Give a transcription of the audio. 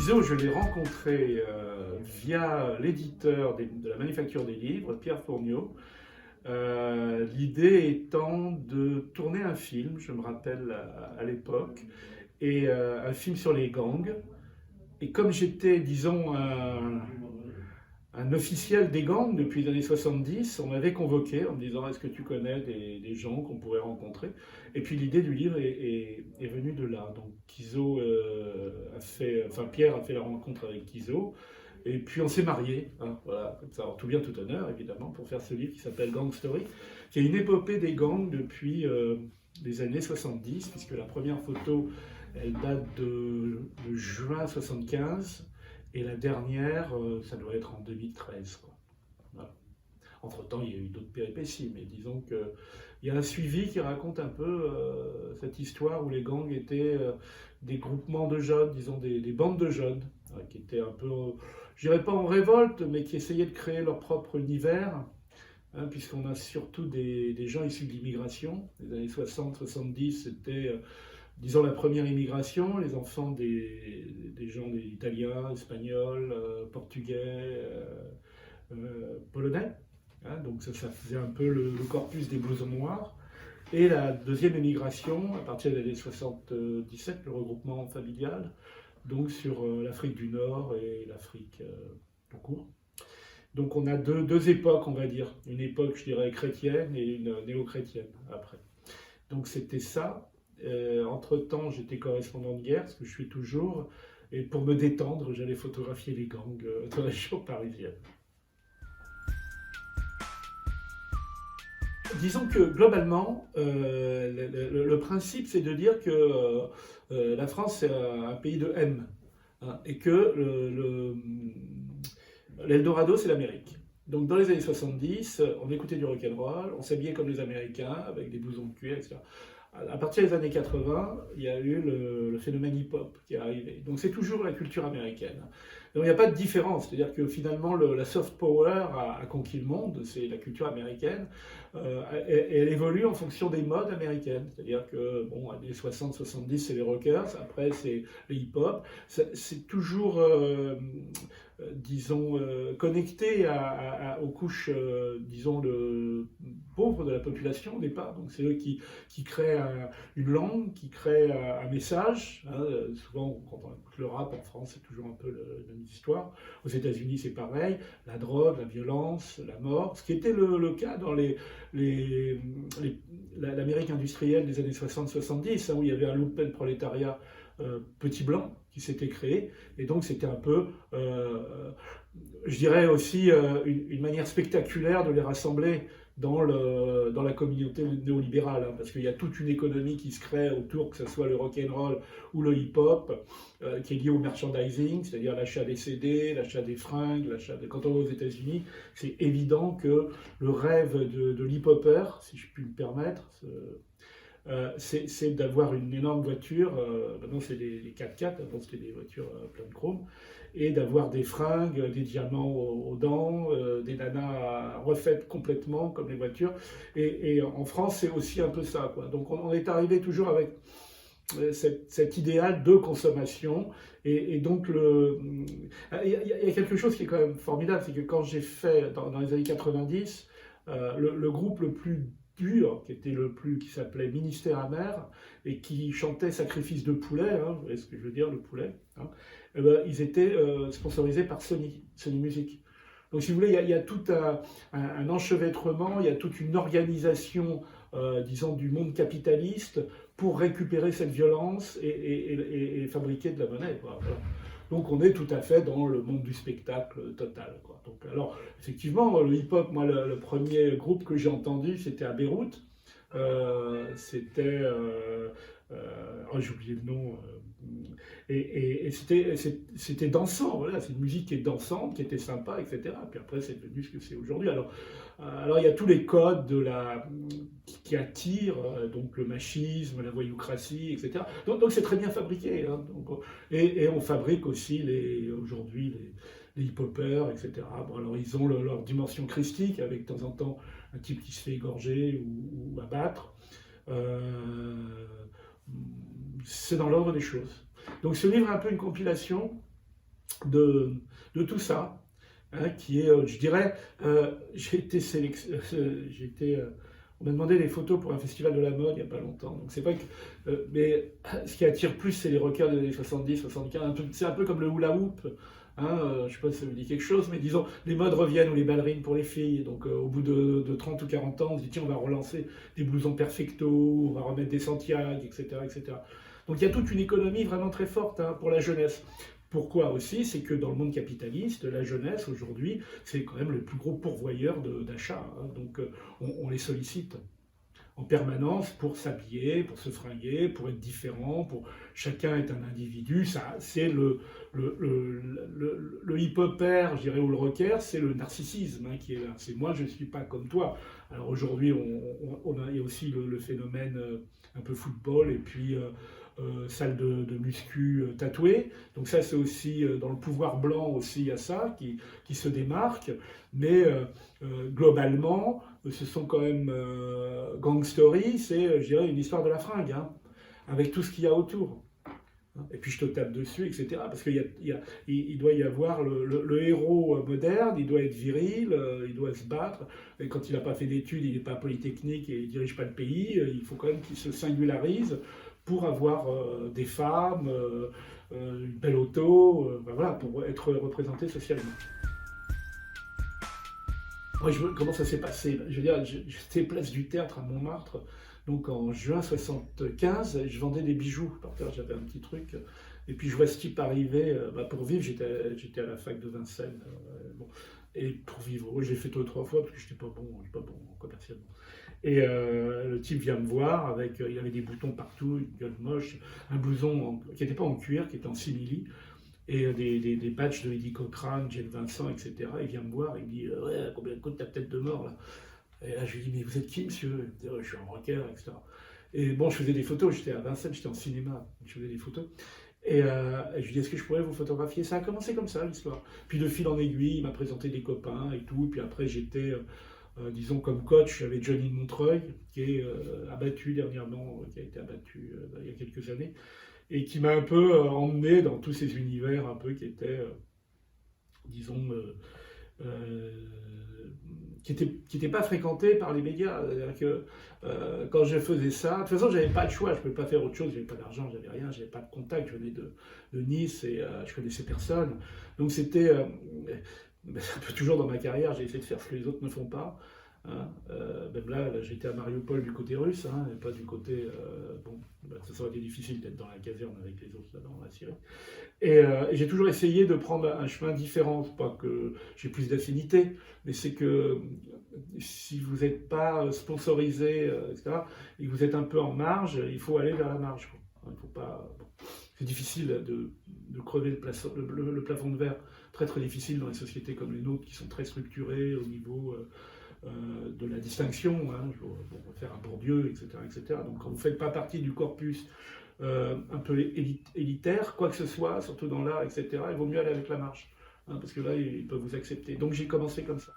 Guizot, je l'ai rencontré via l'éditeur de la Manufacture des Livres, Pierre Fourniot. L'idée étant de tourner un film, je me rappelle à l'époque, et un film sur les gangs. Et comme j'étais, disons, un officiel des gangs depuis les années 70, on m'avait convoqué en me disant est-ce que tu connais des gens qu'on pourrait rencontrer. Et puis l'idée du livre est venue de là. Donc Pierre a fait la rencontre avec Guizot, et puis on s'est mariés, hein, voilà, comme ça, alors, tout bien tout honneur évidemment, pour faire ce livre qui s'appelle Gang Story, qui est une épopée des gangs depuis les années 70, puisque la première photo elle date de juin 75. Et la dernière, ça doit être en 2013, quoi. Voilà. Entre-temps, il y a eu d'autres péripéties, mais disons qu'il y a un suivi qui raconte un peu cette histoire où les gangs étaient des groupements de jeunes, disons des bandes de jeunes, qui étaient un peu, je dirais pas en révolte, mais qui essayaient de créer leur propre univers, hein, puisqu'on a surtout des gens issus de l'immigration. Les années 60-70, c'était disons la première immigration, les enfants des gens des Italiens, Espagnols, Portugais, Polonais. Hein, donc ça faisait un peu le corpus des blousons noirs. Et la deuxième immigration, à partir des années 77, le regroupement familial, donc sur l'Afrique du Nord et l'Afrique tout court. Donc on a deux époques, on va dire. Une époque, je dirais, chrétienne et une néo-chrétienne après. Donc c'était ça. Entre-temps, j'étais correspondant de guerre, ce que je suis toujours, et pour me détendre, j'allais photographier les gangs de la région parisienne. Disons que globalement, le principe, c'est de dire que la France est un pays de M, hein, et que l'Eldorado, c'est l'Amérique. Donc dans les années 70, on écoutait du rock'n'roll, on s'habillait comme les Américains, avec des blousons de cuir, etc. À partir des années 80, il y a eu le phénomène hip-hop qui est arrivé. Donc c'est toujours la culture américaine. Donc il n'y a pas de différence. C'est-à-dire que finalement, la soft power a conquis le monde, c'est la culture américaine, et elle évolue en fonction des modes américaines. C'est-à-dire que, bon, années 60-70, c'est les rockers, après c'est le hip-hop. C'est toujours, disons, connecté aux couches, disons, pauvres de la population au départ. Donc c'est eux qui créent une langue, qui crée un message. Hein. Souvent, quand on écoute le rap en France, c'est toujours un peu la même histoire. Aux États-Unis, c'est pareil. La drogue, la violence, la mort. Ce qui était le cas dans l'Amérique industrielle des années 60-70, hein, où il y avait un lumpen prolétariat petit blanc qui s'était créé. Et donc, c'était un peu, je dirais aussi, une manière spectaculaire de les rassembler dans la communauté néolibérale, hein, parce qu'il y a toute une économie qui se crée autour, que ce soit le rock'n'roll ou le hip-hop, qui est lié au merchandising, c'est-à-dire l'achat des CD, l'achat des fringues, quand on va aux États-Unis, c'est évident que le rêve de l'hip-hopper, si je puis me permettre, c'est d'avoir une énorme voiture, maintenant c'est des 4x4, avant c'était des voitures pleines de chrome, et d'avoir des fringues, des diamants aux dents, des nanas refaites complètement comme les voitures. Et en France, c'est aussi un peu ça, quoi. Donc on est arrivé toujours avec cet idéal de consommation. Et donc il y a quelque chose qui est quand même formidable, c'est que quand j'ai fait, dans les années 90, le groupe le plus dur, qui s'appelait Ministère Amer, et qui chantait Sacrifice de poulet, hein, vous voyez ce que je veux dire, le poulet, hein, eh ben, ils étaient sponsorisés par Sony Music. Donc si vous voulez, il y a tout un enchevêtrement, il y a toute une organisation, disons, du monde capitaliste pour récupérer cette violence et fabriquer de la monnaie, quoi. Voilà. Donc on est tout à fait dans le monde du spectacle total, quoi. Donc, alors effectivement, le hip-hop, moi le premier groupe que j'ai entendu, c'était à Beyrouth. C'était... j'ai oublié le nom. Et c'était dansant, voilà, c'est une musique qui est dansante, qui était sympa, etc. Puis après, c'est devenu ce que c'est aujourd'hui. Alors, il y a tous les codes qui attirent, donc le machisme, la voyoucratie, etc. Donc c'est très bien fabriqué. Hein, et on fabrique aussi aujourd'hui les hip-hoppers, etc. Bon, alors ils ont leur dimension christique, avec de temps en temps un type qui se fait égorger ou abattre. C'est dans l'ordre des choses. Donc ce livre est un peu une compilation de, de tout ça, hein, qui est, je dirais, j'ai été on m'a demandé des photos pour un festival de la mode il n'y a pas longtemps. Donc c'est pas que, mais ce qui attire plus, c'est les rockers des années 70, 75. C'est un peu comme le hula hoop. Hein, je ne sais pas si ça vous dit quelque chose, mais disons, les modes reviennent ou les ballerines pour les filles. Donc au bout de 30 ou 40 ans, on se dit tiens, on va relancer des blousons perfecto, on va remettre des Santiago, etc., etc. Donc il y a toute une économie vraiment très forte, hein, pour la jeunesse. Pourquoi aussi? C'est que dans le monde capitaliste, la jeunesse aujourd'hui, c'est quand même le plus gros pourvoyeur d'achat. Hein. Donc on les sollicite en permanence pour s'habiller, pour se fringuer, pour être différent, chacun est un individu. Ça, c'est le hip-hopper, je dirais, ou le rocker, c'est le narcissisme, hein, qui est là. C'est moi, je ne suis pas comme toi. Alors aujourd'hui, il y a aussi le phénomène un peu football et puis salle de muscu tatouée. Donc ça, c'est aussi dans le pouvoir blanc aussi, il y a ça qui se démarque. Mais globalement, ce sont quand même Gangstory, c'est, je dirais, une histoire de la fringue, hein, avec tout ce qu'il y a autour. Et puis je te tape dessus, etc. Parce qu'il doit y avoir le héros moderne, il doit être viril, il doit se battre. Et quand il n'a pas fait d'études, il n'est pas polytechnique et il ne dirige pas le pays, il faut quand même qu'il se singularise pour avoir des femmes, une belle auto, ben voilà, pour être représenté socialement. Moi, comment ça s'est passé? Je veux dire, j'étais place du Tertre à Montmartre, donc en juin 75, je vendais des bijoux. Par terre, j'avais un petit truc. Et puis je vois ce type arriver. Pour vivre, j'étais à la fac de Vincennes. Bon. Et pour vivre, oui, j'ai fait 2 ou 3 fois parce que je n'étais pas bon commercialement. Et le type vient me voir avec, il avait des boutons partout, une gueule moche, un blouson qui n'était pas en cuir, qui était en simili et des badges de Eddie Cochrane, Jane Vincent, etc. Il vient me voir, il me dit ouais, combien coûte ta tête de mort là? Et là, je lui dis mais vous êtes qui, monsieur? Il me dit ouais, je suis un rocker, etc. Et bon, je faisais des photos, j'étais à Vincennes, j'étais en cinéma, je faisais des photos. Et je lui dis est-ce que je pourrais vous photographier? Ça a commencé comme ça l'histoire. Puis de fil en aiguille, il m'a présenté des copains et tout. Puis après, j'étais, disons, comme coach avec Johnny de Montreuil, qui est abattu dernièrement, qui a été abattu il y a quelques années et qui m'a un peu emmené dans tous ces univers un peu qui étaient, disons, euh, qui n'étaient pas fréquentés par les médias. C'est-à-dire que quand je faisais ça, de toute façon, j'avais pas le choix, je ne pouvais pas faire autre chose, j'avais pas d'argent, j'avais rien, j'avais pas de contact, je venais de Nice et je connaissais personne. Donc c'était, un peu toujours dans ma carrière, j'ai essayé de faire ce que les autres ne font pas. Hein. Même là, j'étais à Mariupol du côté russe, hein, et pas du côté. Bon, ça aurait été difficile d'être dans la caserne avec les autres là dans la Syrie. Et j'ai toujours essayé de prendre un chemin différent. C'est pas que j'ai plus d'affinité, mais c'est que si vous n'êtes pas sponsorisé, etc., et que vous êtes un peu en marge, il faut aller vers la marge. Quoi. Il faut pas. Bon. C'est difficile de crever le plafond de verre. Très très difficile dans les sociétés comme les nôtres qui sont très structurées au niveau de la distinction, hein, pour faire un Bourdieu, etc., etc. Donc quand vous ne faites pas partie du corpus un peu élitaire, quoi que ce soit, surtout dans l'art, etc., il vaut mieux aller avec la marche, hein, parce que là, ils peuvent vous accepter. Donc j'ai commencé comme ça.